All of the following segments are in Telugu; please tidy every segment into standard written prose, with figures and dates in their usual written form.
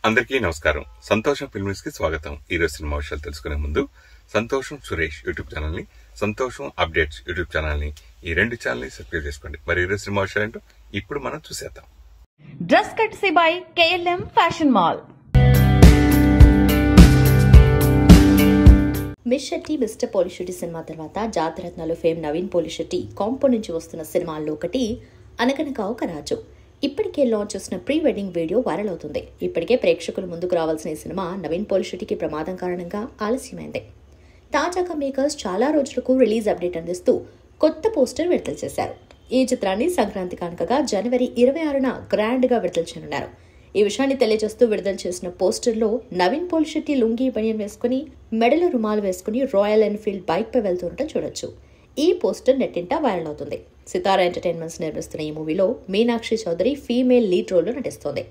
అందరికీ నమస్కారం. సంతోషం ఫిల్మ్స్ కి స్వాగతం. ఈరోజు సినిమా విషయాలు తెలుసుకునే ముందు సంతోషం సురేష్ యూట్యూబ్ ఛానల్ ని, సంతోషం అప్డేట్స్ యూట్యూబ్ ఛానల్ ని, ఈ రెండు ఛానల్ ని సబ్స్క్రైబ్ చేసుకోండి. మరి ఈరోజు సినిమా విషయాలు ఏంటో ఇప్పుడు మనం చూసేద్దాం. డ్రెస్ కట్సీ by KLM fashion mall. Miss Shetty mister Polishetty cinema తర్వాత జాతిరత్నాలు ఫేమ్ నవీన్ పోలిశెట్టి కాంపో నుంచి వస్తున్న సినిమాల్లో ఒకటి అనగనగా ఒక రాజు. ఇప్పటికే లాంచ్ చేసిన ప్రీ వెడ్డింగ్ వీడియో వైరల్ అవుతుంది. ఇప్పటికే ప్రేక్షకుల ముందుకు రావాల్సిన ఈ సినిమా నవీన్ పోలిశెట్టికి ప్రమాదం కారణంగా ఆలస్యమైంది. తాజాగా మేకర్స్ చాలా రోజులకు రిలీజ్ అప్డేట్ అందిస్తూ కొత్త పోస్టర్ విడుదల చేశారు. ఈ చిత్రాన్ని సంక్రాంతి కానుకగా జనవరి 26న గ్రాండ్ గా విడుదల చేయనున్నారు. ఈ విషయాన్ని తెలియజేస్తూ విడుదల చేసిన పోస్టర్లో నవీన్ పోలిశెట్టి లుంగీ బనియన్ వేసుకుని, మెడలో రుమాలు వేసుకుని రాయల్ ఎన్ఫీల్డ్ బైక్ పై వెళ్తుండటం చూడొచ్చు. ఈ పోస్టర్ నెట్టింట వైరల్ అవుతుంది. సితారా ఎంటర్టైన్మెంట్స్ నిర్మిస్తున్న ఈ మూవీలో మీనాక్షి చౌదరి ఫీమేల్ లీడ్ రోల్లో నటిస్తోంది.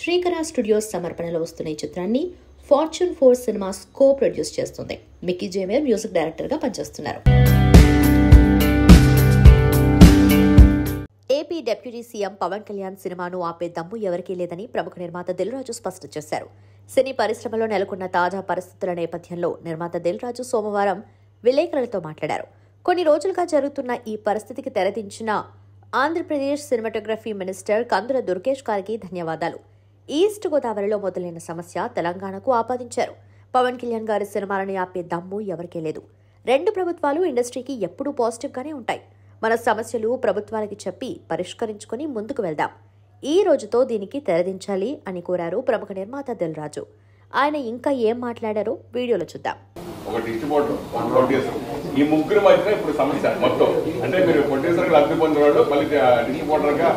శ్రీకర స్టూడియోస్ సమర్పణలో వస్తున్న ఈ చిత్రాన్ని ఫార్చ్యూన్ 4 సినిమాస్ కో ప్రొడ్యూస్ చేస్తుంది. మిక్కీ జేమేర్ మ్యూజిక్ డైరెక్టర్ గా పనిచేస్తున్నారు. AP deputy CM Pawan Kalyan సినిమాను ఆపే దమ్ము ఎవరికీ లేదని ప్రముఖ నిర్మాత దిల్ రాజు స్పష్టం చేశారు. సినీ పరిశ్రమలో నెలకొన్న తాజా పరిస్థితుల నేపథ్యంలో నిర్మాత దిల్ రాజు సోమవారం విలేకరులతో మాట్లాడారు. కొన్ని రోజులుగా జరుగుతున్న ఈ పరిస్థితికి తెరదించిన ఆంధ్రప్రదేశ్ సినిమాటోగ్రఫీ మినిస్టర్ కందుల దుర్గేష్ గారికి ధన్యవాదాలు. ఈస్ట్ గోదావరిలో మొదలైన సమస్య తెలంగాణకు ఆపాదించారు. పవన్ కళ్యాణ్ గారి సినిమాలని ఆపే దమ్ము ఎవరికీ లేదు. రెండు ప్రభుత్వాలు ఇండస్ట్రీకి ఎప్పుడూ పాజిటివ్ గానే ఉంటాయి. మన సమస్యలు ప్రభుత్వాలకి చెప్పి పరిష్కరించుకుని ముందుకు వెళ్దాం. ఈ రోజుతో దీనికి తెరదించాలి అని కోరారు ప్రముఖ నిర్మాత దిల్ రాజు. ఆయన ఇంకా ఏం మాట్లాడారో వీడియోలో చూద్దాం. ఒక డిస్ట్రిబ్యూటర్, ఒక ప్రొడ్యూసర్, ఈ ముగ్గురు మధ్యన ఇప్పుడు సమస్య మొత్తం. అంటే మీరు ప్రొడ్యూసర్ లబ్ధి పొందేవాడు మళ్ళీ డిస్ట్రిబ్యూటర్ గా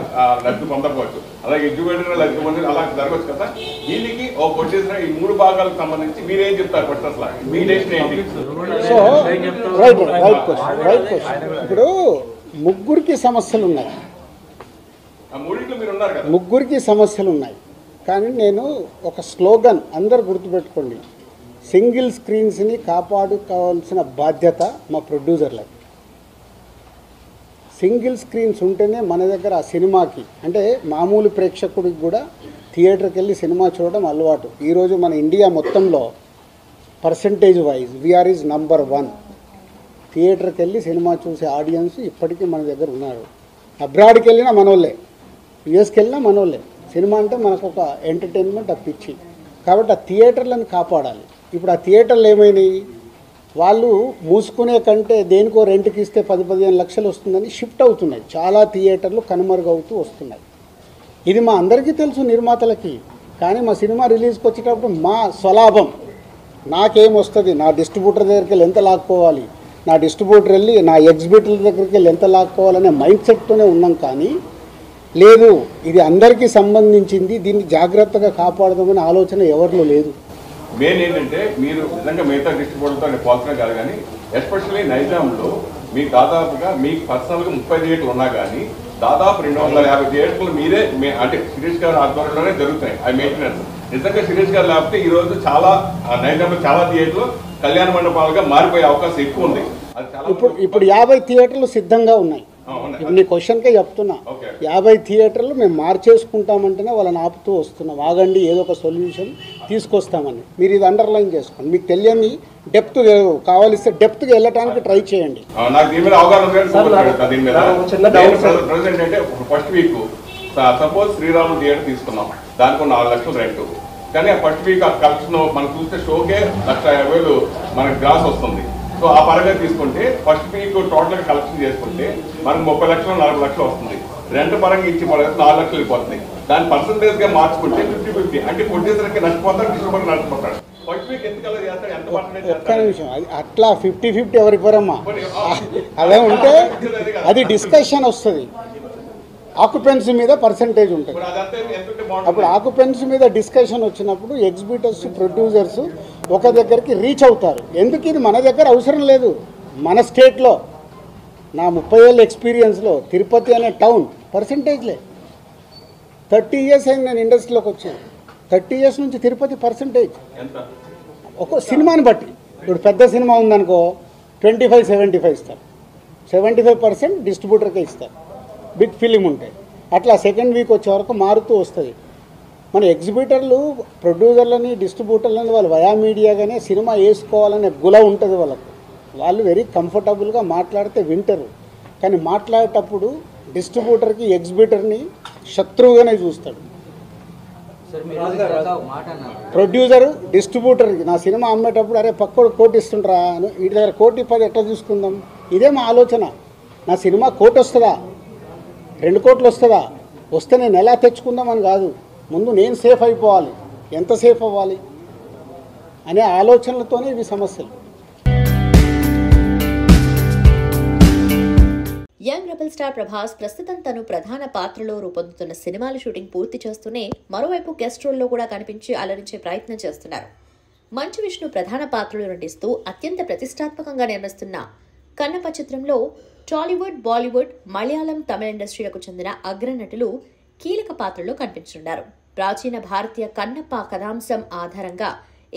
లబ్ధి పొందకపోవచ్చు, అలాగే ఎగ్జిక్యూటివ్ లబ్ధి పొందే అలా జరగవచ్చు కదా. దీనికి ఓ ప్రొడ్యూసర్ ఈ మూడు భాగాలకు సంబంధించి మీరేం చెప్తారు? ఫస్ట్ అసలు మీ డెసిషన్ ఏంటి? So right question. ఇప్పుడు ముగ్గురికి సమస్యలు ఉన్నాయి. ఆ మూడింట్లో మీరు ఉన్నారు కదా. ముగ్గురికి సమస్యలు ఉన్నాయి. కానీ నేను ఒక స్లోగన్ అందరు గుర్తుపెట్టుకోండి, సింగిల్ స్క్రీన్స్ని కాపాడుకోవాల్సిన బాధ్యత మా ప్రొడ్యూసర్లకి. సింగిల్ స్క్రీన్స్ ఉంటేనే మన దగ్గర ఆ సినిమాకి, అంటే మామూలు ప్రేక్షకుడికి కూడా థియేటర్కి వెళ్ళి సినిమా చూడడం అలవాటు. ఈరోజు మన ఇండియా మొత్తంలో percentage wise VR is number 1. థియేటర్కి వెళ్ళి సినిమా చూసే ఆడియన్స్ ఇప్పటికీ మన దగ్గర ఉన్నారు. అబ్రాడ్కి వెళ్ళినా మనోళ్ళే, యుఎస్కి వెళ్ళినా మనోళ్ళే. సినిమా అంటే మనకు ఒక ఎంటర్టైన్మెంట్, ఆ పిచ్చి. కాబట్టి ఆ థియేటర్లను కాపాడాలి. ఇప్పుడు ఆ థియేటర్లు ఏమైనాయి, వాళ్ళు మూసుకునే కంటే దేనికో రెంట్కి ఇస్తే 10-15 లక్షలు వస్తుందని షిఫ్ట్ అవుతున్నాయి. చాలా థియేటర్లు కనుమరుగవుతూ వస్తున్నాయి. ఇది మా అందరికీ తెలుసు నిర్మాతలకి. కానీ మా సినిమా రిలీజ్కి వచ్చేటప్పుడు మా స్వలాభం నాకేం వస్తుంది, నా డిస్ట్రిబ్యూటర్ దగ్గరికి వెళ్ళి ఎంత లాక్కోవాలి, నా డిస్ట్రిబ్యూటర్ వెళ్ళి నా ఎగ్జిబిటర్ దగ్గరికి వెళ్ళి ఎంత లాక్కోవాలనే మైండ్ సెట్తోనే ఉన్నాం. కానీ లేదు, ఇది అందరికీ సంబంధించింది, దీన్ని జాగ్రత్తగా కాపాడదామనే ఆలోచన ఎవరిలో లేదు. మెయిన్ ఏంటంటే మీరు నిజంగా మిగతా డిస్ట్రిబ్యూటర్తో పోల్చడం కాదు, కానీ ఎస్పెషల్లీ నైజాంలో మీకు దాదాపుగా మీకు పర్సనల్గా 30 థియేటర్లు ఉన్నా కానీ దాదాపు 250 థియేటర్లు మీరే అంటే శిరీష్ గారి ఆధ్వర్యంలోనే జరుగుతున్నాయి ఆ మెయింటెనెన్స్. నిజంగా శిరీష్ గారు లేకపోతే ఈ రోజు చాలా నైజాంలో చాలా థియేటర్లు కళ్యాణ మండపాలుగా మారిపోయే అవకాశం ఎక్కువ ఉంది. ఇప్పుడు 50 థియేటర్లు సిద్ధంగా ఉన్నాయి. ఇప్పుడు నీ క్వశ్చన్కే చెప్తున్నా, 50 థియేటర్లు మేము మార్చేసుకుంటామంటేనే వాళ్ళని ఆపుతూ వస్తున్నాం. ఆగండి, ఏదో ఒక సొల్యూషన్ తీసుకొస్తామని. మీరు ఇది అండర్లైన్ చేసుకోండి. మీకు తెలియని డెప్త్ కావాలిస్తే డెప్త్గా వెళ్ళటానికి ట్రై చేయండి. నాకు దీని మీద అవగాహన అంటే first week suppose Sriramulu theatre తీసుకున్నాం, దానికి 4 లక్షలు రెంట్. కానీ ఆ ఫస్ట్ వీక్ ఆ కలెక్షన్ మనం చూస్తే షోకే 1,50,000 మనకి గ్రాస్ వస్తుంది. సో ఆ పరంగా తీసుకుంటే ఫస్ట్ వీక్ టోటల్గా కలెక్షన్ చేసుకుంటే మనకు 30 లక్షలు 40 లక్షలు వస్తుంది. రెంట్ పరంగా ఇచ్చి 4 లక్షలు వెళ్ళిపోతున్నాయి. దాని పర్సంటేజ్గా మార్చుకుంటే 50-50. అంటే ప్రొడ్యూసర్కి నష్టపోతాడు, డిస్ట్రిబ్యూటర్ నష్టపోతాడు. ఫస్ట్ వీక్ ఎందుకలా చేస్తాడు, ఎంత పర్సంటేజ్? ఒక్క నిమిషం, అది అట్లా 50-50 ఎవరివ్వరమ్మా. అదే ఉంటే అది డిస్కషన్ వస్తుంది. ఆక్యుపెన్సీ మీద పర్సంటేజ్ ఉంటుంది. అప్పుడు ఆక్యుపెన్సీ మీద డిస్కషన్ వచ్చినప్పుడు ఎగ్జిబిటర్స్, ప్రొడ్యూసర్స్ ఒక దగ్గరికి రీచ్ అవుతారు. ఎందుకు ఇది మన దగ్గర అవసరం లేదు. మన స్టేట్లో నా 30 ఏళ్ళ ఎక్స్పీరియన్స్లో తిరుపతి అనే టౌన్ పర్సంటేజ్లే. 30 ఇయర్స్ అయింది నేను ఇండస్ట్రీలోకి వచ్చాను. 30 ఇయర్స్ నుంచి తిరుపతి పర్సంటేజ్ ఒక సినిమాని బట్టి. ఇప్పుడు పెద్ద సినిమా ఉందనుకో 25-75 ఇస్తారు, 75% డిస్ట్రిబ్యూటర్కే ఇస్తారు. బిగ్ ఫిలిం ఉంటాయి. అట్లా సెకండ్ వీక్ వచ్చే వరకు మారుతూ వస్తుంది. మన ఎగ్జిబిటర్లు ప్రొడ్యూసర్లని డిస్ట్రిబ్యూటర్లని వాళ్ళు వయా మీడియాగానే సినిమా వేసుకోవాలనే గుల ఉంటుంది వాళ్ళకు. వాళ్ళు వెరీ కంఫర్టబుల్గా మాట్లాడితే వింటారు, కానీ మాట్లాడేటప్పుడు డిస్ట్రిబ్యూటర్కి ఎగ్జిబిటర్ని శత్రువుగానే చూస్తాడు. ప్రొడ్యూసర్ డిస్ట్రిబ్యూటర్కి నా సినిమా అమ్మేటప్పుడు అరే పక్కోడు కోటి ఇస్తుంటారా, వీటి దగ్గర 1,10,00,000 ఎట్లా చూసుకుందాం, ఇదే మా ఆలోచన. నా సినిమా 1 కోటి వస్తుందా, 2 కోట్లు వస్తుందా, వస్తే నేను ఎలా తెచ్చుకుందామని కాదు, ముందు నేను సేఫ్ అయిపోవాలి, ఎంత సేఫ్ అవ్వాలి అనే ఆలోచనలతోనే ఇవి సమస్యలు. యంగ్ రెబల్ స్టార్ ప్రభాస్ ప్రస్తుతం తను ప్రధాన పాత్రలో రూపొందుతున్న సినిమాల షూటింగ్ పూర్తి చేస్తూనే మరోవైపు గెస్ట్ రోల్లో కూడా కనిపించి అలరించే ప్రయత్నం చేస్తున్నారు. మంచు విష్ణు ప్రధాన పాత్రలో నటిస్తూ అత్యంత ప్రతిష్టాత్మకంగా నిర్మిస్తున్న కన్నప్ప చిత్రంలో టాలీవుడ్, బాలీవుడ్, మలయాళం, తమిళ ఇండస్ట్రీలకు చెందిన అగ్రనటులు కీలక పాత్రలో కనిపించనున్నారు. ప్రాచీన భారతీయ కన్నప్ప కథాంశం ఆధారంగా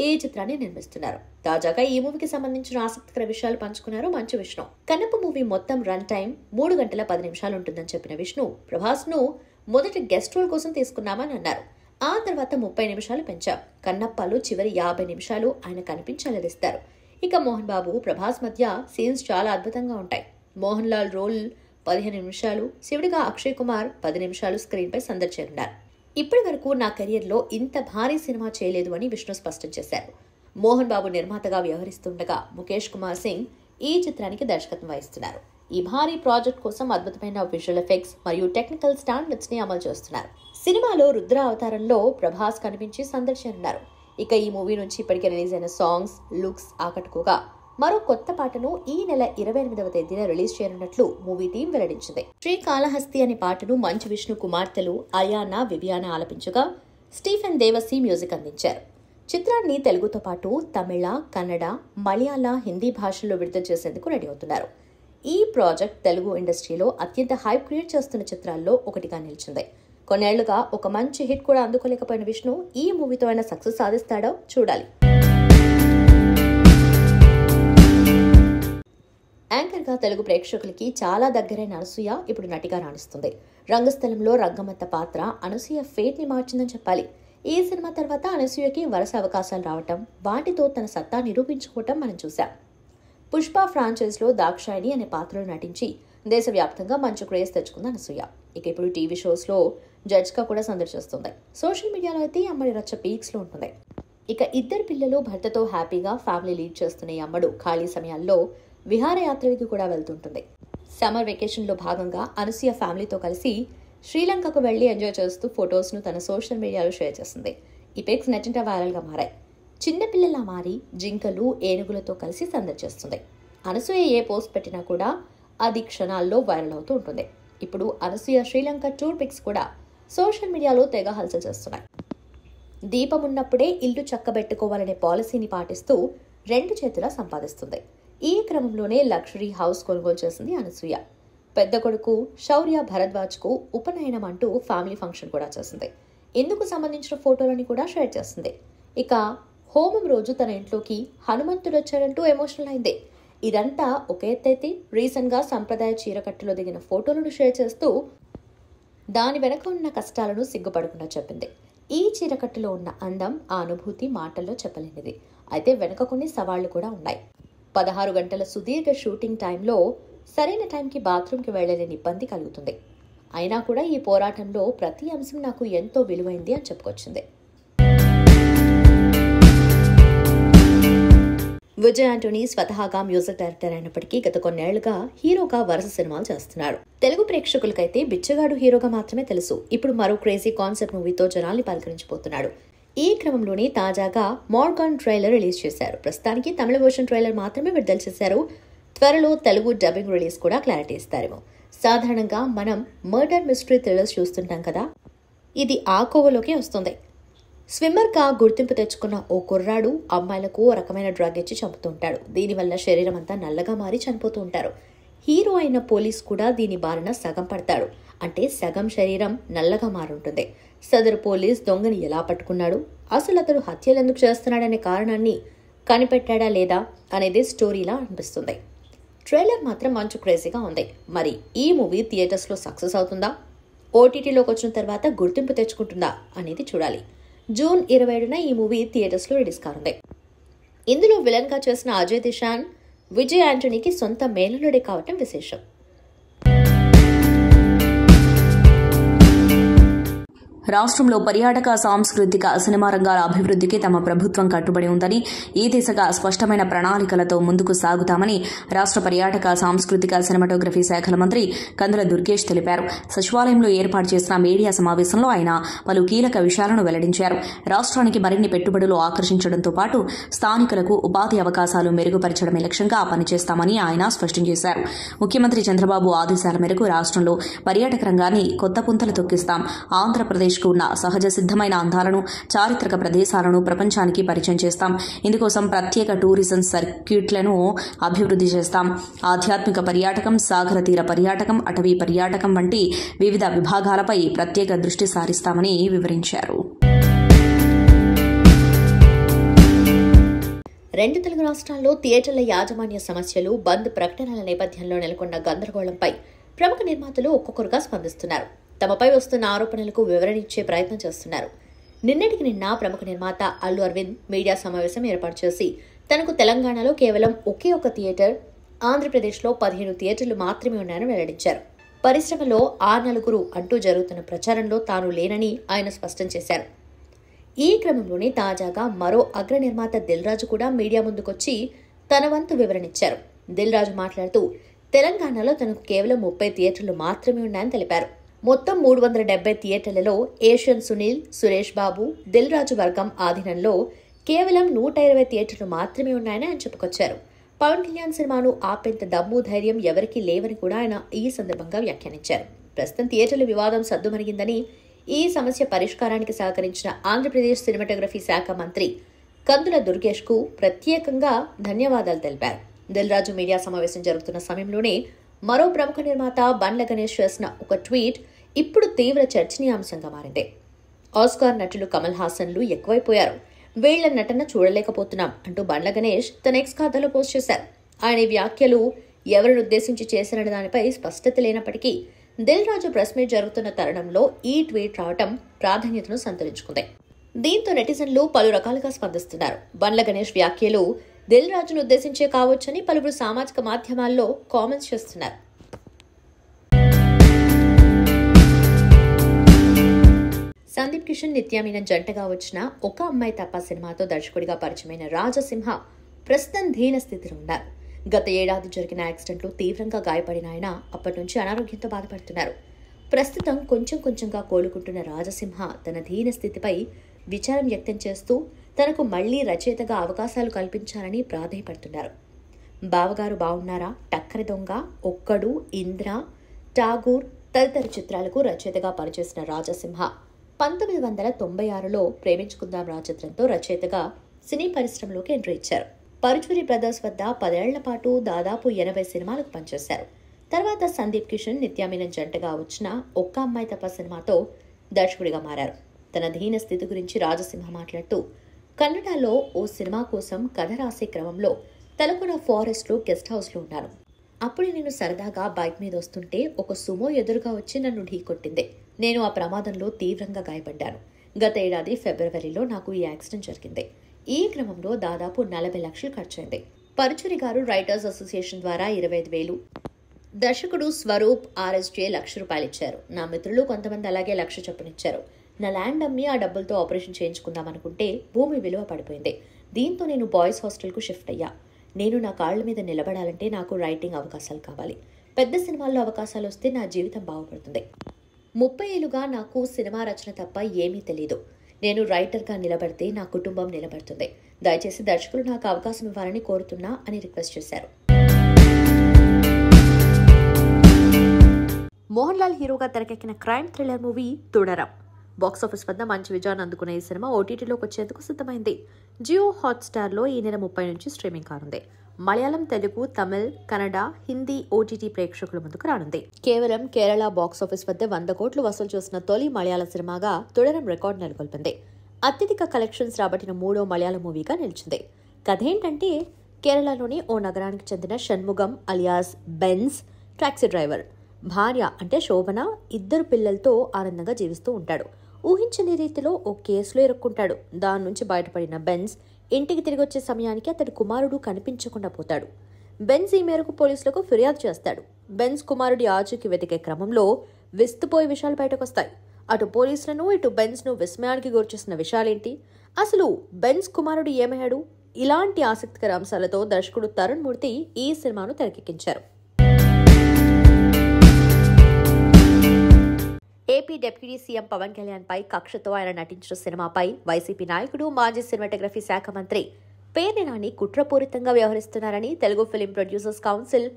ఈ చిత్రాన్ని నిర్మిస్తున్నారు. తాజాగా ఈ మూవీకి సంబంధించిన ఆసక్తికర విషయాలు పంచుకున్నారు మంచు విష్ణు. కన్నప్ప మూవీ మొత్తం రన్ టైం 3 గంటల 10 నిమిషాలు ఉంటుందని చెప్పిన విష్ణు, ప్రభాస్ ను మొదటి గెస్ట్ రోల్ కోసం తీసుకున్నామని అన్నారు. ఆ తర్వాత 30 నిమిషాలు పెంచాం. కన్నప్పలో చివరి 50 నిమిషాలు ఆయన కనిపించాలనిస్తారు. ఇక మోహన్ బాబు, ప్రభాస్ మధ్య సీన్స్ చాలా అద్భుతంగా ఉంటాయి. మోహన్ లాల్ రోల్ 15 నిమిషాలు, శివుడిగా అక్షయ్ కుమార్ 10 నిమిషాలు స్క్రీన్ పై సందర్శించారు. ఇప్పటి వరకు నా కెరియర్లో ఇంత భారీ సినిమా చేయలేదు అని విష్ణు స్పష్టం చేశారు. మోహన్ బాబు నిర్మాతగా వ్యవహరిస్తుండగా ముఖేష్ కుమార్ సింగ్ ఈ చిత్రానికి దర్శకత్వం వహిస్తున్నారు. ఈ భారీ ప్రాజెక్ట్ కోసం అద్భుతమైన విజువల్ ఎఫెక్ట్స్ మరియు టెక్నికల్ స్టాండర్డ్స్ ని అమలు చేస్తున్నారు. సినిమాలో రుద్ర అవతారంలో ప్రభాస్ కనిపించి సందర్శించారు. ఇక ఈ మూవీ నుంచి ఇప్పటికే రిలీజ్ అయిన సాంగ్స్, లుక్స్ ఆకట్టుకోగా మరో కొత్త పాటను ఈ నెల 28వ తేదీన రిలీజ్ చేయనున్నట్లు మూవీ టీం వెల్లడించింది. శ్రీకాళహస్తి అనే పాటను మంచు విష్ణు కుమార్తెలు అయానా, వివియానా ఆలపించగా స్టీఫెన్ దేవసి మ్యూజిక్ అందించారు. చిత్రాన్ని తెలుగుతో పాటు తమిళ, కన్నడ, మలయాళ, హిందీ భాషల్లో విడుదల చేసేందుకు రెడీ అవుతున్నారు. ఈ ప్రాజెక్ట్ తెలుగు ఇండస్ట్రీలో అత్యంత హైప్ క్రియేట్ చేస్తున్న చిత్రాల్లో ఒకటిగా నిలిచింది. కొన్నేళ్లుగా ఒక మంచి హిట్ కూడా అందుకోలేకపోయిన విష్ణు ఈ మూవీతో అయినా సక్సెస్ సాధిస్తాడో చూడాలి. యాంకర్ గా తెలుగు ప్రేక్షకులకి చాలా దగ్గరైన అనసూయ ఇప్పుడు నటిగా రాణిస్తుంది. రంగస్థలంలో రంగమత్త పాత్ర అనసూయ ఫేట్ ని మార్చిందని చెప్పాలి. ఈ సినిమా తర్వాత అనసూయకి వరుస అవకాశాలు రావటం, వాటితో తన సత్తా నిరూపించుకోవటం మనం చూసాం. పుష్ప ఫ్రాంచైజ్ లో దాక్షాయిని అనే పాత్రలో నటించి దేశవ్యాప్తంగా మంచి క్రేజ్ తెచ్చుకుంది అనసూయ. ఇక ఇప్పుడు టీవీ షోస్ లో జడ్జ్ గా కూడా సందర్శిస్తుంది. సోషల్ మీడియాలో అయితే అమ్మడి రచ్చ పీక్స్ లో ఉంటుంది. ఇక 2 పిల్లలు భర్తతో హ్యాపీగా ఫ్యామిలీ లీడ్ చేస్తున్న ఈ అమ్మడు ఖాళీ సమయాల్లో విహారయాత్రలకి కూడా వెళ్తుంటుంది. సమ్మర్ వెకేషన్ లో భాగంగా అనసూయ ఫ్యామిలీతో కలిసి శ్రీలంకకు వెళ్లి ఎంజాయ్ చేస్తూ ఫొటోస్ ను తన సోషల్ మీడియాలో షేర్ చేసింది. ఈ పిక్స్ నెట్టింట వైరల్ గా మారాయి. చిన్నపిల్లలా మారి జింకలు, ఏనుగులతో కలిసి సందర్శిస్తుంది. అనసూయ ఏ పోస్ట్ పెట్టినా కూడా అది క్షణాల్లో వైరల్ అవుతూ ఉంటుంది. ఇప్పుడు అనసూయ శ్రీలంక టూర్ పిక్స్ కూడా సోషల్ మీడియాలో తెగ హల్చల్ చేస్తున్నాయి. దీపం ఉన్నప్పుడే ఇల్లు చక్కబెట్టుకోవాలనే పాలసీని పాటిస్తూ 2 చేతులా సంపాదిస్తుంది. ఈ క్రమంలోనే లగ్జరీ హౌస్ కొనుగోలు చేసింది అనసూయ. పెద్ద కొడుకు శౌర్య భరద్వాజ్ కు ఉపనయనం అంటూ ఫ్యామిలీ ఫంక్షన్ కూడా చేసింది. ఇందుకు సంబంధించిన ఫోటోలని కూడా షేర్ చేసింది. ఇక హోమం రోజు తన ఇంట్లోకి హనుమంతుడు వచ్చారంటూ ఎమోషనల్ అయింది. ఇదంతా ఒక ఎత్తైతే రీసెంట్ గా సంప్రదాయ చీరకట్టులో దిగిన ఫోటోలను షేర్ చేస్తూ దాని వెనక ఉన్న కష్టాలను సిగ్గుపడకుండా చెప్పింది. ఈ చీరకట్టులో ఉన్న అందం, ఆ అనుభూతి మాటల్లో చెప్పలేనిది. అయితే వెనక కొన్ని సవాళ్లు కూడా ఉన్నాయి. 16 గంటల సుదీర్ఘ షూటింగ్ టైంలో సరైన టైంకి బాత్రూంకి వెళ్లలేని ఇబ్బంది కలుగుతుంది. అయినా కూడా ఈ పోరాటంలో ప్రతి అంశం నాకు ఎంతో విలువైంది అని చెప్పుకొచ్చింది. విజయ్ ఆంటోనీ స్వతహాగా మ్యూజిక్ డైరెక్టర్ అయినప్పటికీ గత కొన్నేళ్లుగా హీరోగా వరుస సినిమాలు చేస్తున్నారు. తెలుగు ప్రేక్షకులకైతే బిచ్చగాడు హీరోగా మాత్రమే తెలుసు. ఇప్పుడు మరో క్రేజీ కాన్సెప్ట్ మూవీతో జనాల్ని పలకరించిపోతున్నాడు. ఈ క్రమంలోనే తాజాగా మార్గాన్ ట్రైలర్ రిలీజ్ చేశారు. ప్రస్తుతానికి తమిళ వర్షన్ ట్రైలర్ మాత్రమే విడుదల చేశారు. త్వరలో తెలుగు డబ్బింగ్ రిలీజ్ కూడా క్లారిటీ ఇస్తారేమో. సాధారణంగా మనం మర్డర్ మిస్టరీ థ్రిల్లర్స్ చూస్తుంటాం కదా, ఇది ఆ కోవలోకి వస్తుంది. స్విమ్మర్గా గుర్తింపు తెచ్చుకున్న ఓ కుర్రాడు అమ్మాయిలకు ఓ రకమైన డ్రగ్ ఇచ్చి చంపుతుంటాడు. దీనివల్ల శరీరం అంతా నల్లగా మారి చనిపోతూ ఉంటారు. హీరో అయిన పోలీస్ కూడా దీని బారిన సగం పడతాడు. అంటే సగం శరీరం నల్లగా మారుంటుంది. సదరు పోలీస్ దొంగని ఎలా పట్టుకున్నాడు, అసలు అతడు హత్యలు ఎందుకు చేస్తున్నాడనే కారణాన్ని కనిపెట్టాడా లేదా అనేది స్టోరీలా అనిపిస్తుంది. ట్రైలర్ మాత్రం మంచి క్రేజీగా ఉంది. మరి ఈ మూవీ థియేటర్స్లో సక్సెస్ అవుతుందా? ఓటీటీలోకి వచ్చిన తర్వాత గుర్తింపు తెచ్చుకుంటుందా అనేది చూడాలి. జూన్ 27న ఈ మూవీ థియేటర్స్లో రిలీజ్ కానుంది. ఇందులో విలన్గా చేసిన అజయ్ దిశాన్ విజయ్ యాంటనీకి సొంత మేనల్లుడే కావటం విశేషం. రాష్ట్రంలో పర్యాటక సాంస్కృతిక సినిమా రంగాల అభివృద్ధికి తమ ప్రభుత్వం కట్టుబడి ఉందని, ఈ దిశగా స్పష్టమైన ప్రణాళికలతో ముందుకు సాగుతామని రాష్ట్ర పర్యాటక సాంస్కృతిక సినిమాటోగ్రఫీ శాఖల మంత్రి కందుల దుర్గేష్ తెలిపారు. సచివాలయంలో ఏర్పాటు చేసిన మీడియా సమావేశంలో ఆయన పలు కీలక విషయాలను వెల్లడించారు. రాష్ట్రానికి మరిన్ని పెట్టుబడులు ఆకర్షించడంతో పాటు స్థానికులకు ఉపాధి అవకాశాలు మెరుగుపరచడమే లక్ష్యంగా పనిచేస్తామని ఆయన స్పష్టం చేశారు. ముఖ్యమంత్రి చంద్రబాబు ఆదేశాల మేరకు రాష్ట్రంలో పర్యాటక రంగాన్ని కొత్త పుంతలు తొక్కిస్తాం. ఆంధ్రప్రదేశ్ ఉన్న సహజ సిద్దమైన అందాలను, చారిత్రక ప్రదేశాలను ప్రపంచానికి పరిచయం చేస్తాం. ఇందుకోసం ప్రత్యేక టూరిజం సర్క్యూట్లను అభివృద్ధి చేస్తాం. ఆధ్యాత్మిక పర్యాటకం, సాగర తీర పర్యాటకం, అటవీ పర్యాటకం వంటి వివిధ విభాగాలపై ప్రత్యేక దృష్టి సారిస్తామని వివరించారు. రెండు తెలుగు రాష్ట్రాల్లో థియేటర్ల యాజమాన్య సమస్యలు, బంద్ ప్రకటనల నేపథ్యంలో నెలకొన్న గందరగోళంపై ప్రముఖ నిర్మాతలు ఒక్కొక్కరుగా స్పందిస్తున్నారు. తమపై వస్తున్న ఆరోపణలకు వివరణ ఇచ్చే ప్రయత్నం చేస్తున్నారు. నిన్నటికి నిన్న ప్రముఖ నిర్మాత అల్లు అరవింద్ మీడియా సమావేశం ఏర్పాటు చేసి తనకు తెలంగాణలో కేవలం ఒకే ఒక థియేటర్, ఆంధ్రప్రదేశ్లో 15 థియేటర్లు మాత్రమే ఉన్నాయని వెల్లడించారు. పరిశ్రమలో ఆ నలుగురు అంటూ జరుగుతున్న ప్రచారంలో తాను లేనని ఆయన స్పష్టం చేశారు. ఈ క్రమంలోనే తాజాగా మరో అగ్ర నిర్మాత దిల్ రాజు కూడా మీడియా ముందుకొచ్చి తన వంతు వివరణిచ్చారు. దిల్ రాజు మాట్లాడుతూ తెలంగాణలో తనకు కేవలం 30 థియేటర్లు మాత్రమే ఉన్నాయని తెలిపారు. మొత్తం 370 థియేటర్లలో ఏషియన్ సునీల్, సురేష్ బాబు, దిల్ రాజు వర్గం ఆధీనంలో కేవలం 120 థియేటర్లు మాత్రమే ఉన్నాయని ఆయన చెప్పుకొచ్చారు. పవన్ కళ్యాణ్ సినిమాను ఆపేంత దమ్ము, ధైర్యం ఎవరికీ లేవని కూడా ఆయన ఈ సందర్భంగా వ్యాఖ్యానించారు. ప్రస్తుతం థియేటర్ల వివాదం సద్దుమణిగిందని, ఈ సమస్య పరిష్కారానికి సహకరించిన ఆంధ్రప్రదేశ్ సినిమాటోగ్రఫీ శాఖ మంత్రి కందుల దుర్గేష్ కు ప్రత్యేకంగా ధన్యవాదాలు తెలిపారు. దిల్ రాజు మీడియా సమావేశం జరుగుతున్న సమయంలోనే మరో ప్రముఖ నిర్మాత బండ్ల గణేష్ చేసిన ఒక ట్వీట్ ఇప్పుడు తీవ్ర చర్చనీయాంశంగా మారింది. ఆస్కార్ నటులు కమల్ హాసన్లు ఎక్కువైపోయారు, వీళ్ల నటన చూడలేకపోతున్నాం అంటూ బండ్ల గణేష్ తన ఎక్స్ ఖాతాలో పోస్ట్ చేశారు. ఆయన వ్యాఖ్యలు ఎవరిని ఉద్దేశించి చేసిన దానిపై స్పష్టత లేనప్పటికీ దిల్ రాజు ప్రెస్ మీట్ జరుగుతున్న తరుణంలో ఈ ట్వీట్ రావటం ప్రాధాన్యతను సంతరించుకుంది. దీంతో నెటిజన్లు పలు రకాలుగా స్పందిస్తున్నారు. బండ్ల గణేష్ వ్యాఖ్యలు దిల్ రాజును ఉద్దేశించే కావచ్చని పలువురు సామాజిక మాధ్యమాల్లో కామెంట్స్ చేస్తున్నారు. సందీప్ కిషన్, నిత్యా మీనన్ జంటగా వచ్చిన ఒక అమ్మాయి తప్ప సినిమాతో దర్శకుడిగా పరిచయమైన రాజసింహ ప్రస్తుతం దీన స్థితిలో ఉన్నారు. గత ఏడాది జరిగిన యాక్సిడెంట్లో తీవ్రంగా గాయపడిన ఆయన అప్పటి నుంచి అనారోగ్యంతో బాధపడుతున్నారు. ప్రస్తుతం కొంచెంగా కోలుకుంటున్న రాజసింహ తన దీన స్థితిపై విచారం వ్యక్తం చేస్తూ తనకు మళ్లీ రచయితగా అవకాశాలు కల్పించాలని ప్రాధేయపడుతున్నారు. బావగారు బావున్నారా, టక్కరి దొంగ, ఒక్కడు, ఇంద్ర, ఠాగూర్ తదితర చిత్రాలకు రచయితగా పనిచేసిన రాజసింహ 1996లో ప్రేమించుకుందాం రాజచిత్రంతో రచయితగా సినీ పరిశ్రమలోకి ఎంట్రీ ఇచ్చారు. పరుచూరి బ్రదర్స్ వద్ద 10 ఏళ్ల పాటు దాదాపు 80 సినిమాలకు పనిచేశారు. తర్వాత సందీప్ కిషన్, నిత్యా మీనన్ జంటగా వచ్చిన ఒక్క అమ్మాయి తప్ప సినిమాతో దర్శకుడిగా మారారు. తన దీన స్థితి గురించి రాజసింహ మాట్లాడుతూ, కన్నడలో ఓ సినిమా కోసం కథ రాసే క్రమంలో తలకొన ఫారెస్ట్లో గెస్ట్ హౌస్లో ఉన్నాను. అప్పుడు నేను సరదాగా బైక్ మీద వస్తుంటే ఒక సుమో ఎదురుగా వచ్చి నన్ను ఢీకొట్టింది. నేను ఆ ప్రమాదంలో తీవ్రంగా గాయపడ్డాను. గత ఏడాది ఫిబ్రవరిలో నాకు ఈ యాక్సిడెంట్ జరిగింది. ఈ క్రమంలో దాదాపు 40 లక్షలు ఖర్చయింది. పరుచూరి గారు రైటర్స్ అసోసియేషన్ ద్వారా 25,000, దర్శకుడు స్వరూప్ RSJ ₹1,00,000 ఇచ్చారు. నా మిత్రులు కొంతమంది అలాగే 1,00,000 చొప్పునిచ్చారు. నా ల్యాండ్ అమ్మి ఆ డబ్బులతో ఆపరేషన్ చేయించుకుందామనుకుంటే భూమి విలువ పడిపోయింది. దీంతో నేను బాయ్స్ హాస్టల్కు షిఫ్ట్ అయ్యా. నేను నా కాళ్ల మీద నిలబడాలంటే నాకు రైటింగ్ అవకాశాలు కావాలి. పెద్ద సినిమాల్లో అవకాశాలు వస్తే నా జీవితం బాగుపడుతుంది. 30 ఏళ్లుగా నాకు సినిమా రచన తప్ప ఏమీ తెలీదు. నేను రైటర్గా నిలబడితే నా కుటుంబం నిలబడుతుంది. దయచేసి దర్శకులు నాకు అవకాశం ఇవ్వాలని కోరుతున్నా అని రిక్వెస్ట్ చేశారు. మోహన్ లాల్ హీరోగా తెరకెక్కిన crime thriller movie Thudarum box office వద్ద మంచి విజయాన్ని అందుకున్న ఈ సినిమా ఓటీటీలోకి వచ్చేందుకు సిద్ధమైంది. జియో హాట్స్టార్లో ఈ నెల 30 నుంచి స్ట్రీమింగ్ కానుంది. మలయాళం, తెలుగు, తమిళ్, కన్నడ, హిందీ ఓటీటీ ప్రేక్షకుల ముందుకు రానుంది. కేవలం కేరళ బాక్సాఫీస్ వద్ద 100 కోట్లు వసూలు చేసిన తొలి మలయాళ సినిమాగా తుడరం రికార్డు నెలకొల్పింది. అత్యధిక కలెక్షన్స్ రాబట్టిన 3వ మలయాళ మూవీగా నిలిచింది. కథ ఏంటంటే, కేరళలోని ఓ నగరానికి చెందిన Shanmugam alias Benz taxi driver భార్య అంటే శోభన 2 పిల్లలతో ఆనందంగా జీవిస్తూ ఉంటాడు. ఊహించని రీతిలో ఓ కేసులో ఇరుక్కుంటాడు. దాని నుంచి బయటపడిన బెన్స్ ఇంటికి తిరిగి వచ్చే సమయానికి అతడి కుమారుడు కనిపించకుండా పోతాడు. బెన్స్ ఈ మేరకు పోలీసులకు ఫిర్యాదు చేస్తాడు. బెన్స్ కుమారుడి ఆచూకీ వెతికే క్రమంలో విస్తుపోయే విషయాలు బయటకొస్తాయి. అటు పోలీసులను ఇటు బెన్స్ ను విస్మయానికి గురిచేసిన విషయాలేంటి, అసలు బెన్స్ కుమారుడు ఏమయ్యాడు, ఇలాంటి ఆసక్తికర అంశాలతో దర్శకుడు తరుణ్ మూర్తి ఈ సినిమాను తెరకెక్కించారు. AP deputy CM Pawan Kalyan పై కక్షతో ఆయన నటించిన సినిమాపై వైసీపీ నాయకుడు మాజీ సినిమాటోగ్రఫీ శాఖ మంత్రి పేర్ని నాని కుట్రపూరితంగా వ్యవహరిస్తున్నారని Telugu film producers council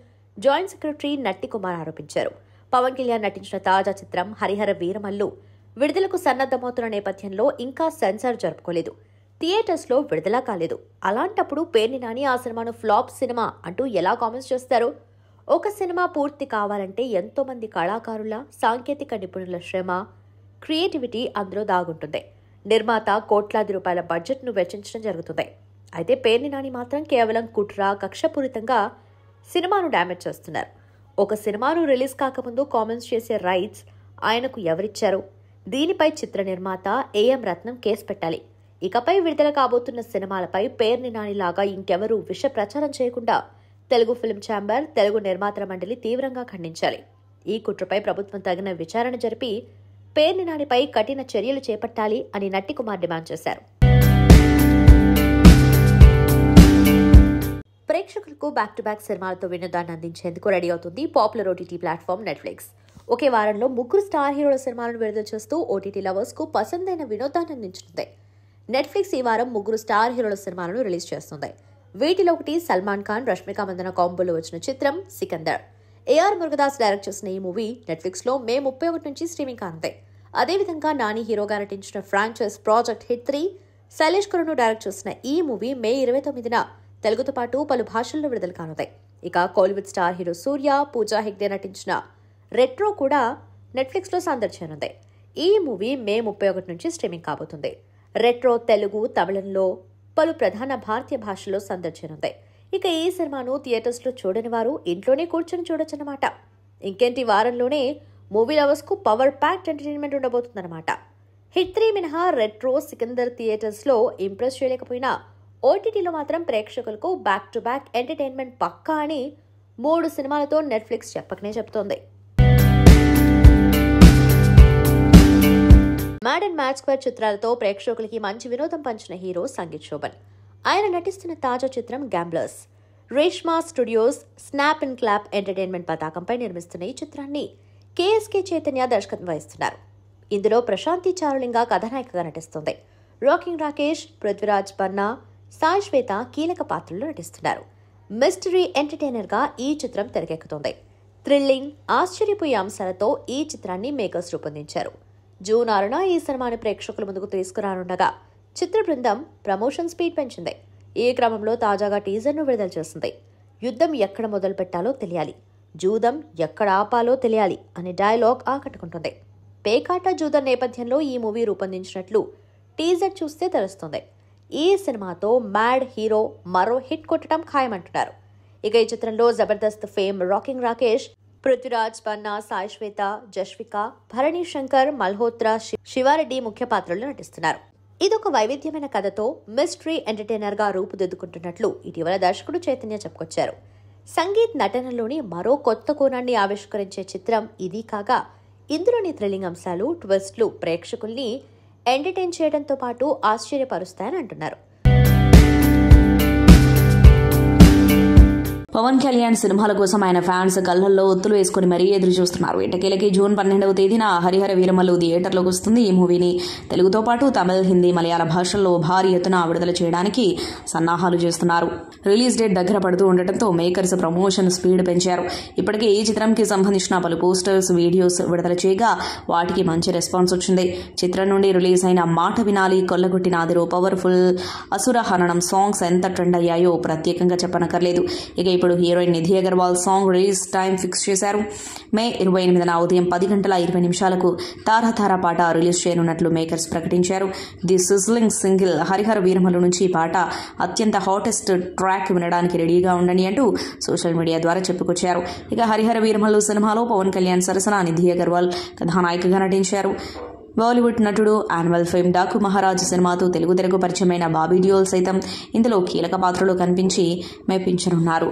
joint secretary Natti Kumar ఆరోపించారు. పవన్ కళ్యాణ్ నటించిన తాజా చిత్రం హరిహర వీరమల్లు విడుదలకు సన్నద్దమవుతున్న నేపథ్యంలో ఇంకా సెన్సార్ జరుపుకోలేదు, థియేటర్స్లో విడుదల కాలేదు. అలాంటప్పుడు పేర్ని నాని ఆ సినిమాను ఫ్లాప్ సినిమా అంటూ ఎలా కామెంట్స్ చేస్తారు? ఒక సినిమా పూర్తి కావాలంటే ఎంతో మంది కళాకారుల, సాంకేతిక నిపుణుల శ్రమ, క్రియేటివిటీ అందులో దాగుంటుంది. నిర్మాత కోట్లాది రూపాయల బడ్జెట్ను వెచ్చించడం జరుగుతుంది. అయితే పేర్ని నాని మాత్రం కేవలం కుట్ర, కక్షపూరితంగా సినిమాను డ్యామేజ్ చేస్తున్నారు. ఒక సినిమాను రిలీజ్ కాకముందు కామెంట్స్ చేసే రైట్స్ ఆయనకు ఎవరిచ్చారు? దీనిపై చిత్ర నిర్మాత ఏఎం రత్నం కేసు పెట్టాలి. ఇకపై విడుదల కాబోతున్న సినిమాలపై పేర్ని నానిలాగా ఇంకెవరూ విష ప్రచారం చేయకుండా తెలుగు ఫిల్మ్ ఛాంబర్, తెలుగు నిర్మాతల మండలి తీవ్రంగా ఖండించాలి. ఈ కుట్రపై ప్రభుత్వం తగిన విచారణ జరిపి పేర్ని నానిపై కఠిన చర్యలు చేపట్టాలి అని నట్టి కుమార్ డిమాండ్ చేశారు. ప్రేక్షకులకు బ్యాక్ టు బ్యాక్ సినిమాలతో వినోదాన్ని అందించేందుకు రెడీ అవుతుంది పాపులర్ ఓటీటీ ప్లాట్ఫామ్ నెట్ఫ్లిక్స్. ఒకే వారంలో 3 స్టార్ హీరోల సినిమాలను విడుదల చేస్తూ ఓటీటీ లవర్స్ కు పసందైన వినోదాన్ని అందించుతుంది. నెట్ఫ్లిక్స్ ఈ వారం 3 స్టార్ హీరోల సినిమాలను రిలీజ్ చేస్తుంది. వీటిలో ఒకటి సల్మాన్ ఖాన్, రష్మిక మందన కాంబోలో వచ్చిన చిత్రం సికందర్. ఏఆర్ మురుగదాస్ డైరెక్ట్ చేసిన ఈ మూవీ నెట్ఫ్లిక్స్ లో మే 31 నుంచి స్ట్రీమింగ్ కానుంది. అదేవిధంగా నాని హీరోగా నటించిన franchise project hit 3, Shailesh Karun direct చేసిన ఈ మూవీ మే 29న తెలుగుతో పాటు పలు భాషల్లో విడుదల కానుంది. ఇక కోలీవుడ్ స్టార్ హీరో సూర్య, పూజా హెగ్డే నటించిన రెట్రో కూడా నెట్ఫ్లిక్స్ లో సందడి చేయనుంది. ఈ మూవీ మే 31 నుంచి స్ట్రీమింగ్ కాబోతుంది. రెట్రో తెలుగు, తమిళంలో పలు ప్రధాన భారతీయ భాషల్లో సందడి చేయనుంది. ఇక ఈ సినిమాను థియేటర్స్ లో చూడని వారు ఇంట్లోనే కూర్చొని చూడొచ్చన్నమాట. ఇంకేంటి, వారంలోనే మూవీ లవర్స్ కు పవర్ ప్యాక్డ్ ఎంటర్టైన్మెంట్ ఉండబోతుందన్నమాట. హిట్ 3 మినహా రెట్రో, సికందర్ థియేటర్స్ లో ఇంప్రెస్ చేయలేకపోయినా ఓటీటీలో మాత్రం ప్రేక్షకులకు బ్యాక్ టు బ్యాక్ ఎంటర్టైన్మెంట్ పక్కా అని 3 సినిమాలతో నెట్ఫ్లిక్స్ చెప్పకనే చెప్తోంది. మ్యాడ్ అండ్ మ్యాడ్ స్క్వేర్ చిత్రాలతో ప్రేక్షకులకి మంచి వినోదం పంచిన హీరో సంగీత్ శోభన్. ఆయన నటిస్తున్న తాజా చిత్రం gamblers. Reshma studios snap and clap entertainment పతాకంపై నిర్మిస్తున్న ఈ చిత్రాన్ని కేఎస్కే చైతన్య దర్శకత్వం వహిస్తున్నారు. ఇందులో ప్రశాంతి చారులింగ కథానాయికగా నటిస్తుంది. రాకింగ్ రాకేష్, పృథ్వీరాజ్ పన్నా, సాయి శ్వేత కీలక పాత్రల్లో నటిస్తున్నారు. మిస్టరీ ఎంటర్టైనర్ గా ఈ చిత్రం తెరకెక్కుతోంది. థ్రిల్లింగ్, ఆశ్చర్యపోయే అంశాలతో ఈ చిత్రాన్ని మేకర్స్ రూపొందించారు. జూన్ 6న ఈ సినిమాని ప్రేక్షకుల ముందుకు తీసుకురానుండగా చిత్ర బృందం ప్రమోషన్ స్పీడ్ పెంచింది. ఈ క్రమంలో తాజాగా టీజర్ను విడుదల చేసింది. యుద్ధం ఎక్కడ మొదలు పెట్టాలో తెలియాలి, జూదం ఎక్కడ ఆపాలో తెలియాలి అనే డైలాగ్ ఆకట్టుకుంటుంది. పేకాట జూదం నేపథ్యంలో ఈ మూవీ రూపొందించినట్లు టీజర్ చూస్తే తెలుస్తుంది. ఈ సినిమాతో మ్యాడ్ హీరో మరో హిట్ కొట్టడం ఖాయమంటున్నారు. ఇక ఈ చిత్రంలో జబర్దస్త్ ఫేమ్ రాకింగ్ రాకేష్, పృథ్వీరాజ్ పన్నా, సాయి శ్వేత, జస్విక, భరణి శంకర్, మల్హోత్రా, శివారెడ్డి ముఖ్య పాత్రల్లో నటిస్తున్నారు. ఇదొక వైవిధ్యమైన కథతో మిస్టరీ ఎంటర్టైనర్ గా రూపుదిద్దుకుంటున్నట్లు ఇటీవల దర్శకుడు చైతన్య చెప్పుకొచ్చారు. సంగీత్ నటనలోని మరో కొత్త కోణాన్ని ఆవిష్కరించే చిత్రం ఇది కాగా ఇందులోని థ్రిల్లింగ్ అంశాలు, ట్విస్ట్లు ప్రేక్షకుల్ని ఎంటర్టైన్ చేయడంతో పాటు ఆశ్చర్యపరుస్తాయని అంటున్నారు. పవన్ కళ్యాణ్ సినిమాల కోసం ఆయన ఫ్యాన్స్ కళ్ళల్లో ఒత్తులు వేసుకుని మరీ ఎదురు చూస్తున్నారు. ఎట్టకేలకి జూన్ 12వ తేదీన హరిహర వీరమల్లు థియేటర్లోకి వస్తుంది. ఈ మూవీని తెలుగుతో పాటు తమిళ, హిందీ, మలయాళ భాషల్లో భారీ ఎత్తున విడుదల చేయడానికి సన్నాహాలు చేస్తున్నారు. రిలీజ్ డేట్ దగ్గర పడుతూ ఉండటంతో మేకర్స్ ప్రమోషన్ స్పీడ్ పెంచారు. ఇప్పటికే ఈ చిత్రంకి సంబంధించిన పలు పోస్టర్స్, వీడియోస్ విడుదల చేయగా వాటికి మంచి రెస్పాన్స్ వచ్చింది. చిత్రం నుండి రిలీజ్ అయిన మాట వినాలి, కొల్లగొట్టినాదిరో, పవర్ఫుల్, అసుర హననం సాంగ్స్ ఎంత ట్రెండ్ అయ్యాయో ప్రత్యేకంగా చెప్పనక్కర్లేదు. ఇక ఇప్పుడు ఇప్పుడు heroine Nidhi Agarwal song release time fix చేశారు. మే 28న ఉదయం 10:20 తారా తారా పాట రిలీజ్ చేయనున్నట్లు మేకర్స్ ప్రకటించారు. The sizzling single Harihara Veeramallu నుంచి ఈ పాట అత్యంత హాటెస్ట్ ట్రాక్ వినడానికి రెడీగా ఉండండి అంటూ సోషల్ మీడియా ద్వారా చెప్పుకొచ్చారు. ఇక హరిహర వీరమలు సినిమాలో పవన్ కళ్యాణ్ సరసన నిధి అగర్వాల్ కథానాయికగా నటించారు. బాలీవుడ్ నటుడు యాన్యువల్ ఫేమ్ డాకు మహారాజ్ సినిమాతో తెలుగు తెరకు పరిచయమైన బాబీ డియోల్ సైతం ఇందులో కీలక పాత్రలో కనిపించి మెప్పించనున్నారు.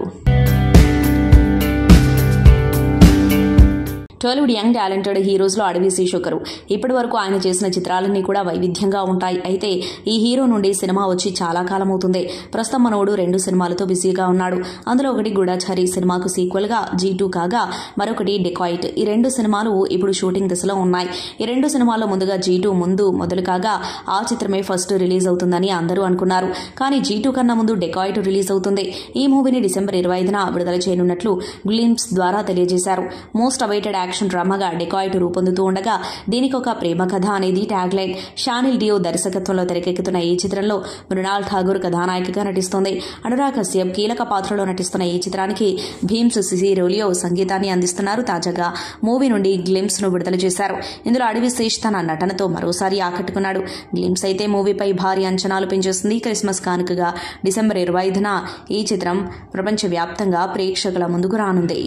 టాలీవుడ్ యంగ్ టాలెంటెడ్ హీరోస్లో అడవి శేష్ ఒకరు. ఇప్పటి వరకు ఆయన చేసిన చిత్రాలన్నీ కూడా వైవిధ్యంగా ఉంటాయి. అయితే ఈ హీరో నుండి సినిమా వచ్చి చాలా కాలం అవుతుంది. ప్రస్తుతం మనోడు 2 సినిమాలతో బిజీగా ఉన్నాడు. అందులో ఒకటి గూఢచారి సినిమాకు సీక్వెల్ గా G2 కాగా మరొకటి డెకాయిట్. ఈ 2 సినిమాలు ఇప్పుడు షూటింగ్ దశలో ఉన్నాయి. ఈ 2 సినిమాల్లో ముందుగా G2 మొదలు కాగా ఆ చిత్రమే ఫస్ట్ రిలీజ్ అవుతుందని అందరూ అనుకున్నారు. కానీ G2 కన్నా ముందు డెకాయిట్ రిలీజ్ అవుతుంది. ఈ మూవీని డిసెంబర్ 25న విడుదల చేయనున్నట్లు గ్లింప్స్ ద్వారా తెలియజేశారు. మోస్ట్ అవైటెడ్ యాక్షన్ డ్రామాగా డెకాయిట్ రూపొందుతూ ఉండగా దీనికి ఒక ప్రేమ కథ అనేది ట్యాగ్ లైన్. షానిల్ డియో దర్శకత్వంలో తెరకెక్కుతున్న ఈ చిత్రంలో మృణాల్ ఠాగూర్ కథానాయికగా నటిస్తోంది. అనురాగ్ కశ్యప్ కీలక పాత్రలో నటిస్తున్న ఈ చిత్రానికి భీమ్స్ సిసిరోలియో సంగీతాన్ని అందిస్తున్నారు. తాజాగా మూవీ నుండి గ్లింప్స్ ను విడుదల చేశారు. ఇందులో అడవి శేష్ తన నటనతో మరోసారి ఆకట్టుకున్నాడు. గ్లింప్స్ అయితే మూవీపై భారీ అంచనాలు పెంచేస్తుంది. క్రిస్మస్ కానుకగా డిసెంబర్ 25న ఈ చిత్రం ప్రపంచవ్యాప్తంగా ప్రేక్షకుల ముందుకు రానుంది.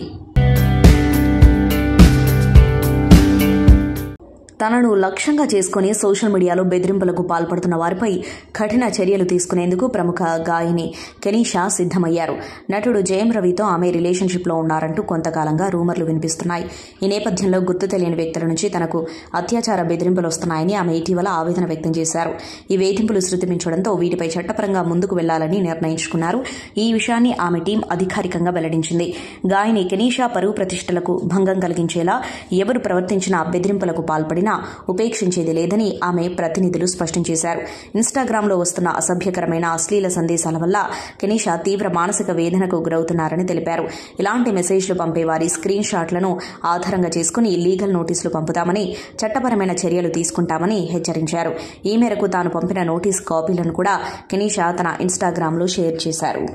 తనను లక్ష్యంగా చేసుకుని సోషల్ మీడియాలో బెదిరింపులకు పాల్పడుతున్న వారిపై కఠిన చర్యలు తీసుకునేందుకు ప్రముఖ గాయని కెనీషా సిద్దమయ్యారు. నటుడు జయం రవితో ఆమె రిలేషన్షిప్లో ఉన్నారంటూ కొంతకాలంగా రూమర్లు వినిపిస్తున్నాయి. ఈ నేపథ్యంలో గుర్తు తెలియని వ్యక్తుల నుంచి తనకు అత్యాచార బెదిరింపులు వస్తున్నాయని ఆమె ఇటీవల ఆవేదన వ్యక్తం చేశారు. ఈ వేధింపులు శృతిమించడంతో వీటిపై చట్టపరంగా ముందుకు వెళ్లాలని నిర్ణయించుకున్నారు. ఈ విషయాన్ని ఆమె టీం అధికారికంగా వెల్లడించింది. గాయని కెనీషా పరువు ప్రతిష్టలకు భంగం కలిగించేలా ఎవరు ప్రవర్తించినా బెదిరింపులకు పాల్పడిన ఉపేక్షించేది లేదని ఆమె ప్రతినిధులు స్పష్టం చేశారు. ఇన్స్టాగ్రామ్లో వస్తున్న అసభ్యకరమైన అశ్లీల సందేశాల వల్ల కెనీషా తీవ్ర మానసిక వేదనకు గురవుతున్నారని తెలిపారు. ఇలాంటి మెసేజ్లు పంపేవారి స్క్రీన్ షాట్లను ఆధారంగా చేసుకుని లీగల్ నోటీసులు పంపుతామని, చట్టపరమైన చర్యలు తీసుకుంటామని హెచ్చరించారు. ఈ మేరకు తాను పంపిన నోటీస్ కాపీలను కూడా కెనీషా తన ఇన్స్టాగ్రామ్లో షేర్ చేశారు.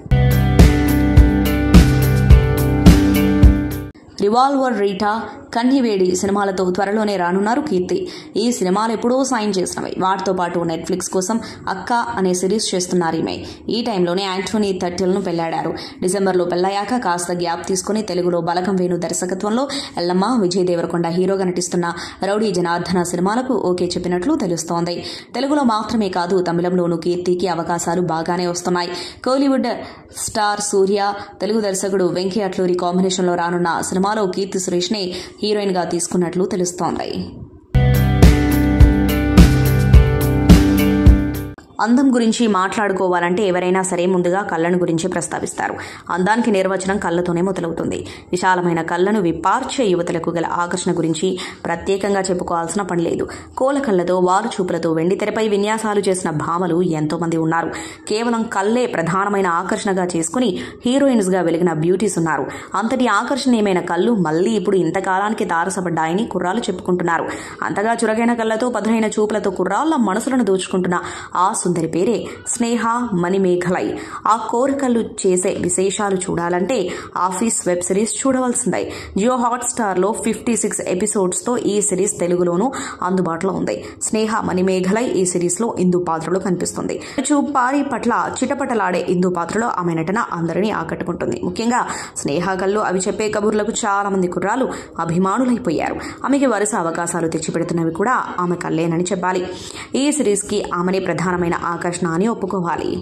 రివాల్వర్ రీటా, కన్యవేడి సినిమాలతో త్వరలోనే రానున్నారు కీర్తి. ఈ సినిమాలు ఎప్పుడో సైన్ చేసినవి. వాటితో పాటు నెట్ఫ్లిక్స్ కోసం అక్క అనే సిరీస్ చేస్తున్నారు ఈమె. ఈ టైంలోనే యాంటోనీ తట్టిల్ను పెళ్లాడారు. డిసెంబర్లో పెళ్లయ్యాక కాస్త గ్యాప్ తీసుకుని తెలుగులో బలగం వేణు దర్శకత్వంలో ఎల్లమ్మ, విజయ్ దేవరకొండ హీరోగా నటిస్తున్న రౌడీ జనార్దన సినిమాలకు ఓకే చెప్పినట్లు తెలుస్తోంది. తెలుగులో మాత్రమే కాదు తమిళంలోనూ కీర్తికి అవకాశాలు బాగానే వస్తున్నాయి. కోలీవుడ్ స్టార్ సూర్య, తెలుగు దర్శకుడు వెంకీ అట్లూరి కాంబినేషన్లో రానున్న సినిమాలో కీర్తి సురేష్ ని హీరోయిన్ గా తీసుకున్నట్లు తెలుస్తోంది. అందం గురించి మాట్లాడుకోవాలంటే ఎవరైనా సరే ముందుగా కళ్ళను గురించి ప్రస్తావిస్తారు. అందానికి నిర్వచనం కళ్ళతోనే మొదలవుతుంది. విశాలమైన కళ్ళను విప్పార్చే యువతలకు గల ఆకర్షణ గురించి ప్రత్యేకంగా చెప్పుకోవాల్సిన పని లేదు. కోల కళ్ళతో, వారు చూపులతో వెండి తెరపై విన్యాసాలు చేసిన భామలు ఎంతో మంది ఉన్నారు. కేవలం కళ్ళే ప్రధానమైన ఆకర్షణగా చేసుకుని హీరోయిన్స్ గా వెలిగిన బ్యూటీస్ ఉన్నారు. అంతటి ఆకర్షణీయమైన కళ్ళు మళ్లీ ఇప్పుడు ఇంతకాలానికి తారసపడ్డాయని కుర్రాలు చెప్పుకుంటున్నారు. అంతగా చురగైన కళ్ళతో, పదునైన చూపులతో కుర్రాళ్ల మనసులను దోచుకుంటున్న ఆ సుందరి పేరే స్నేహ మణిమేఘలై. ఆ కోరికలు చేసే విశేషాలు చూడాలంటే ఆఫీస్ వెబ్ సిరీస్ చూడవలసిందే. జియో హాట్స్టార్ లో 56 ఎపిసోడ్స్ తో ఈ సిరీస్ తెలుగులోనూ అందుబాటులో ఉంది. స్నేహ మణిమేఘలై ఈ సిరీస్ లో ఇందు పాత్రలో కనిపిస్తుంది. పారి పట్ల చిటపటలాడే ఇందు పాత్రలో ఆమె నటన అందరినీ ఆకట్టుకుంటుంది. ముఖ్యంగా స్నేహ కళ్ళు అవి చెప్పే కబుర్లకు చాలా మంది కుర్రాలు అభిమానులైపోయారు. ఆమెకి వరుస అవకాశాలు తెచ్చిపెడుతున్నవి కూడా ఆమె కళ్ళేనని చెప్పాలి. ఈ సిరీస్ కి ఆమెనే ప్రధానమైన ఆకర్షణ అని ఒప్పుకోవాలి.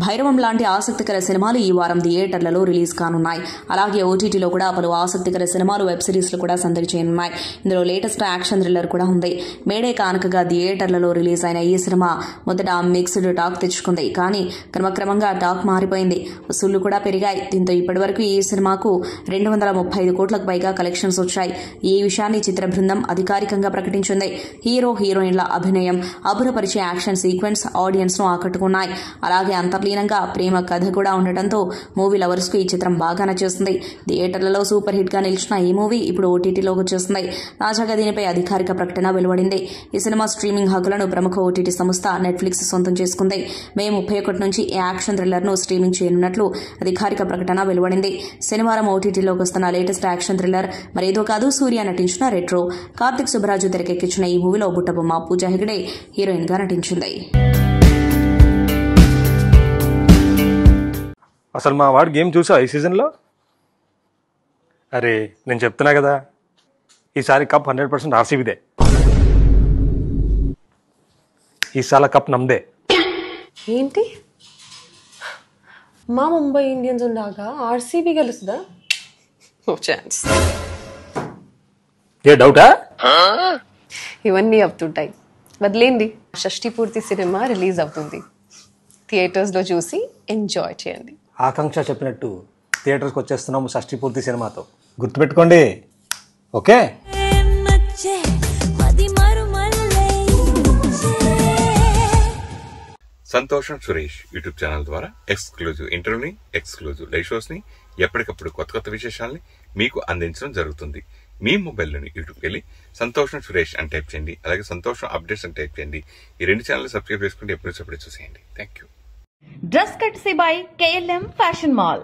భైరవం లాంటి ఆసక్తికర సినిమాలు ఈ వారం థియేటర్లలో రిలీజ్ కానున్నాయి. అలాగే ఓటీటీలో కూడా పలు ఆసక్తికర సినిమాలు, వెబ్ సిరీస్లు కూడా సందడి చేయనున్నాయి. ఇందులో లేటెస్ట్ యాక్షన్ థ్రిల్లర్ కూడా ఉంది. మేడే కానుకగా థియేటర్లలో రిలీజ్ అయిన ఈ సినిమా మొదట మిక్స్డ్ టాక్ తెచ్చుకుంది. కానీ క్రమక్రమంగా టాక్ మారిపోయింది. వసూళ్లు కూడా పెరిగాయి. దీంతో ఇప్పటివరకు ఈ సినిమాకు 235 కోట్లకు పైగా కలెక్షన్స్ వచ్చాయి. ఈ విషయాన్ని చిత్ర బృందం అధికారికంగా ప్రకటించింది. హీరో హీరోయిన్ల అభినయం, అభురపరిచే యాక్షన్ సీక్వెన్స్ ఆడియన్స్ ను ఆకట్టుకున్నాయి. అలాగే లీనంగా ప్రేమ కథ కూడా ఉండటంతో మూవీ లవర్స్ కు ఈ చిత్రం బాగా నచ్చేస్తుంది. థియేటర్లలో సూపర్ హిట్ గా నిలిచిన ఈ మూవీ ఇప్పుడు ఓటీటీలోకి వచ్చేస్తుంది. తాజాగా దీనిపై అధికారిక ప్రకటన వెలువడింది. ఈ సినిమా స్ట్రీమింగ్ హక్కులను ప్రముఖ ఓటీటీ సంస్థ నెట్ఫ్లిక్స్ సొంతం చేసుకుంది. మే 31 నుంచి ఈ యాక్షన్ థ్రిల్లర్ ను స్ట్రీమింగ్ చేయనున్నట్లు అధికారిక ప్రకటన వెలువడింది. శనివారం ఓటీటీలోకి వస్తున్న లేటెస్ట్ యాక్షన్ థ్రిల్లర్ మరేదో కాదు, సూర్య నటించిన రెట్రో. కార్తిక్ సుబ్బరాజు తెరకెక్కించిన ఈ మూవీలో బుట్టబొమ్మ పూజా హెగ్డే హీరోయిన్ గా నటించింది. అసలు మా వాడు గేమ్ చూసా ఈ సీజన్లో? అరే నేను చెప్తున్నా కదా, ఈసారి కప్ 100% ఆర్సీబీదే. ఈసారి కప్ నమ్దే. ఏంటి, మా ముంబై ఇండియన్స్ ఉండగా ఆర్సీబీ గెలుస్తుందా? No chance. ఏ డౌటా? ఇవన్నీ అవుతుంటాయి, వదిలేండి. షష్ఠి పూర్తి సినిమా రిలీజ్ అవుతుంది, థియేటర్స్లో చూసి ఎంజాయ్ చేయండి. ఆకాంక్ష చెప్పినట్టు థియేటర్స్కి వచ్చేస్తున్నాము షష్ఠి పూర్తి సినిమాతో, గుర్తుపెట్టుకోండి. ఓకే. సంతోషం సురేష్ యూట్యూబ్ ఛానల్ ద్వారా ఎక్స్క్లూజివ్ ఇంటర్వ్యూని, ఎక్స్క్లూజివ్ లైవ్ షోస్ ని, ఎప్పటికప్పుడు కొత్త కొత్త విశేషాలని మీకు అందించడం జరుగుతుంది. మీ మొబైల్లోని యూట్యూబ్కి వెళ్ళి సంతోషం సురేష్ అని టైప్ చేయండి, అలాగే సంతోషం అప్డేట్స్ అని టైప్ చేయండి. ఈ రెండు ఛానల్ సబ్స్క్రైబ్ చేసుకుంటే ఎప్పుడు చూసేయండి. Thank you. డ్రెస్ కట్సీ బై KLM ఫ్యాషన్ మాల్.